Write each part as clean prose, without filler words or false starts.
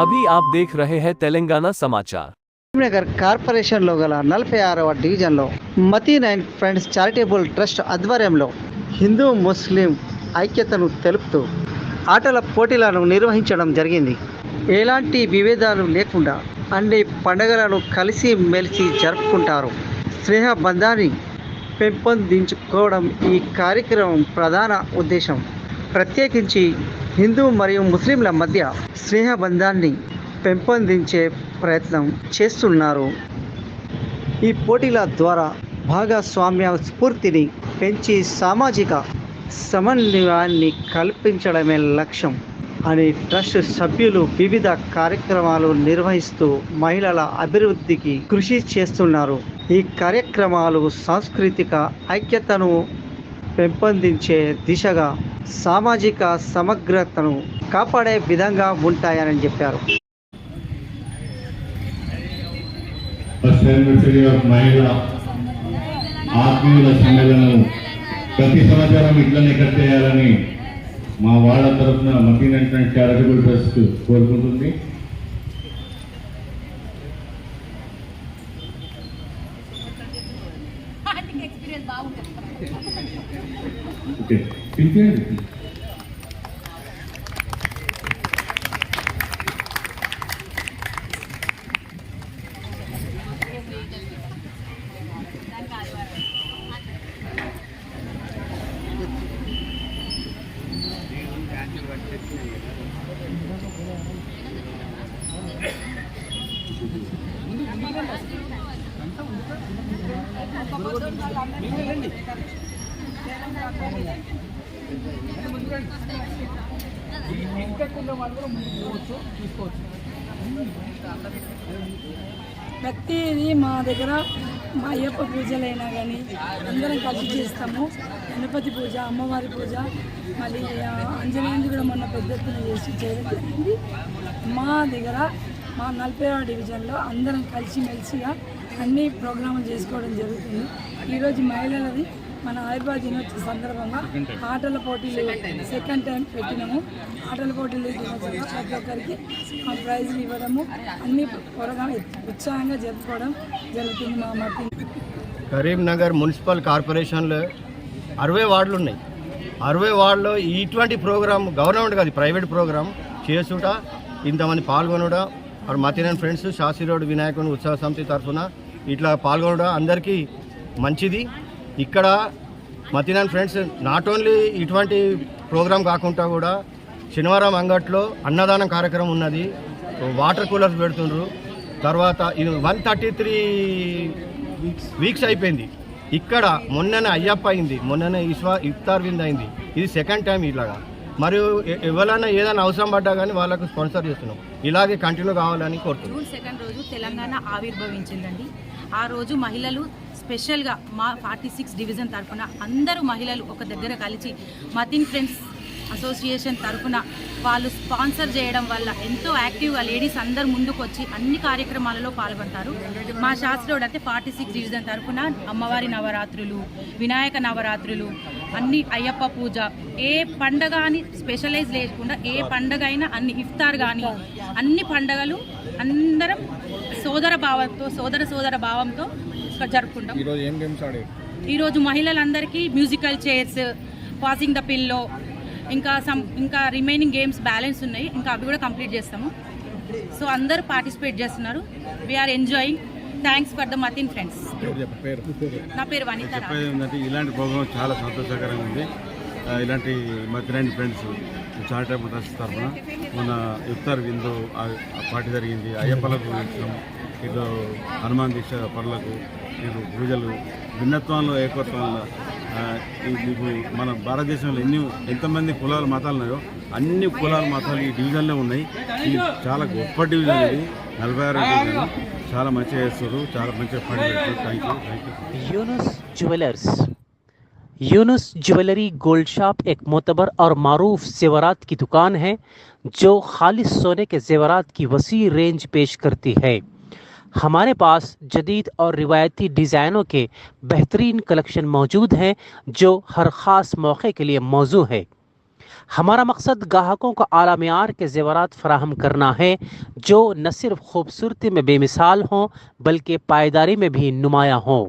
अभी आप देख रहे हैं तेलंगाना समाचार। నగర్ కార్పొరేషన్లో గల 46వ డివిజన్లో Mateen and friends charitable trust ఆధ్వర్యంలో హిందూ ముస్లిం ఐక్యతను తెలుపుతూ ఆటల పోటీలను నిర్వహించడం జరిగింది. ఎలాంటి విభేదాలు లేకుండా అన్ని పండుగలను కలిసి మెలిసి జరుపుకుంటారు. స్నేహ బంధాన్ని పెంపొందించుకోవడం ఈ కార్యక్రమం ప్రధాన ఉద్దేశం. ప్రత్యేకించి హిందూ మరియు ముస్లింల మధ్య స్నేహ బంధాన్ని పెంపొందించే ప్రయత్నం చేస్తున్నారు. ఈ పోటీల ద్వారా భాగస్వామ్య స్ఫూర్తిని పెంచి సామాజిక సమన్వయాన్ని కల్పించడమే లక్ష్యం అని ట్రస్ట్ సభ్యులు వివిధ కార్యక్రమాలు నిర్వహిస్తూ మహిళల అభివృద్ధికి కృషి చేస్తున్నారు. ఈ కార్యక్రమాలు సాంస్కృతిక ఐక్యతను పెంపొందించే దిశగా సామాజిక సమగ్రతను కాపాడే విధంగా ఉంటాయని చెప్పారు. మహిళా ఆత్మీయుల సమ్మేళనం ప్రతి సంవత్సరం ఇట్లనే కట్టేయాలని మా వాళ్ళ తరఫున Mateen and friends charitable trust కోరుకుంటుంది. ప్రతిదీ మా దగ్గర మా అయ్యప్ప పూజలైనా కానీ అందరం కలిసి చేస్తాము. గణపతి పూజ, అమ్మవారి పూజ, మళ్ళీ ఆంజనేయుని కూడా మొన్న పెద్ద ఎత్తున చేసి చేయడం జరిగింది. మా దగ్గర మా 40వ డివిజన్లో అందరం కలిసిమెలిసిగా అన్ని ప్రోగ్రాములు చేసుకోవడం జరుగుతుంది. ఈరోజు మహిళలది మన ఆయుర్వేద దినోత్సవ సందర్భంగా ఆటల పోటీలు సెకండ్ టైం పెట్టినాము. ఆటల పోటీలు ప్రతి ఒక్కరికి ప్రైజులు ఇవ్వడము, అన్ని ప్రోగ్రాం ఉత్సాహంగా జరుపుకోవడం జరుగుతుంది. మా మతీన్ కరీంనగర్ మున్సిపల్ కార్పొరేషన్లో 60 వార్డులు ఉన్నాయి. 60 వార్డులో ఇటువంటి ప్రోగ్రాం గవర్నమెంట్ కాదు, ప్రైవేట్ ప్రోగ్రాం చేసుట, ఇంతమంది పాల్గొనడ, Mateen and friends Shastri road వినాయకుని ఉత్సవ సమితి తరఫున ఇట్లా పాల్గొనడ అందరికీ మంచిది. ఇక్కడ Mateen and friends not only ఇటువంటి ప్రోగ్రాం కాకుండా కూడా శనివారం అంగట్లో అన్నదానం కార్యక్రమం ఉన్నది. వాటర్ కూలర్స్ పెడుతుండ్రు. తర్వాత ఇది 133 వీక్స్ అయిపోయింది. ఇక్కడ మొన్ననే అయ్యప్ప అయింది, మొన్ననే ఇఫ్తార్ విందు అయింది. ఇది సెకండ్ టైం ఇలాగా. మరియు ఎవరైనా ఏదైనా అవసరం పడ్డా కానీ వాళ్ళకు స్పాన్సర్ చేస్తున్నాం. ఇలాగే కంటిన్యూ కావాలని కోరుతున్నాం. జూన్ 2 రోజు తెలంగాణ ఆవిర్భవించిందండి. ఆ రోజు మహిళలు స్పెషల్గా మా 46 డివిజన్ తరఫున అందరూ మహిళలు ఒక దగ్గర కలిసి మతీన్ ఫ్రెండ్స్ అసోసియేషన్ తరఫున వాళ్ళు స్పాన్సర్ చేయడం వల్ల ఎంతో యాక్టివ్గా లేడీస్ అందరు ముందుకు వచ్చి అన్ని కార్యక్రమాలలో పాల్గొంటారు. మా శాస్త్రోడ్ అయితే 46 డివిజన్ తరఫున అమ్మవారి నవరాత్రులు, వినాయక నవరాత్రులు, అన్ని అయ్యప్ప పూజ, ఏ పండగ అని స్పెషలైజ్ లేకుండా ఏ పండగ అయినా అన్ని ఇఫ్తార్ కానీ అన్ని పండగలు అందరం సోదర భావంతో జరుపుకుంటాం. ఈరోజు మహిళలందరికీ musical chairs, passing the pillow, ఇంకా రిమైనింగ్ గేమ్స్ బ్యాలెన్స్ ఉన్నాయి. ఇంకా అవి కూడా కంప్లీట్ చేస్తాము. సో అందరూ పార్టిసిపేట్ చేస్తున్నారు. We are enjoying. Thanks for the Mateen friends. నా పేరు వనిత. ఇలాంటి ప్రోగ్రామ్ చాలా సంతోషకరంగా ఉంది. ఇలాంటి Mateen and friends charitable trust తరఫున మన ఇఫ్తార్ విందు పార్టీ జరిగింది. అయ్యప్పలకు ఇచ్చినాం, ఇటు హనుమాన్ దీక్ష పరులకు, ఇటు పూజలు, భిన్నత్వంలో ఏకత్వంలో మీకు మన భారతదేశంలో ఎంతమంది కులాల మతాలు ఉన్నాయో అన్ని కులాల మతాలు ఈ డివిజన్లో ఉన్నాయి. ఇది చాలా గొప్ప డివిజన్. ఇది 46 డివిజన్. చాలా మంచిగా చేస్తారు, చాలా మంచిగా పని చేస్తారు. Thank you. Yunus jewellery gold shop एक मोतबर और मारूफ जेवरात की दुकान है जो खालिस सोने के जेवरात की वसी रेंज पेश करती है। हमारे पास जदीद और रिवायती डिज़ाइनों के बेहतरीन कलेक्शन मौजूद हैं जो हर ख़ास मौके के लिए मौजू है। हमारा मकसद ग्राहकों को आला मियार के जेवरात फराहम करना है जो न सिर्फ खूबसूरती में बेमिसाल हों बल्कि पायदारी में भी नुमायां हों।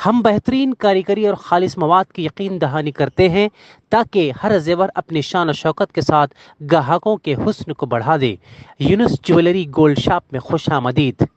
हम बेहतरीन कारीगरी और खालिस मवाद की यकीन दहानी करते हैं ताकि हर जेवर अपनी शान और शौकत के साथ ग्राहकों के हुस्न को बढ़ा दे। यूनुस ज्वेलरी गोल्ड शॉप में खुश आमदीद।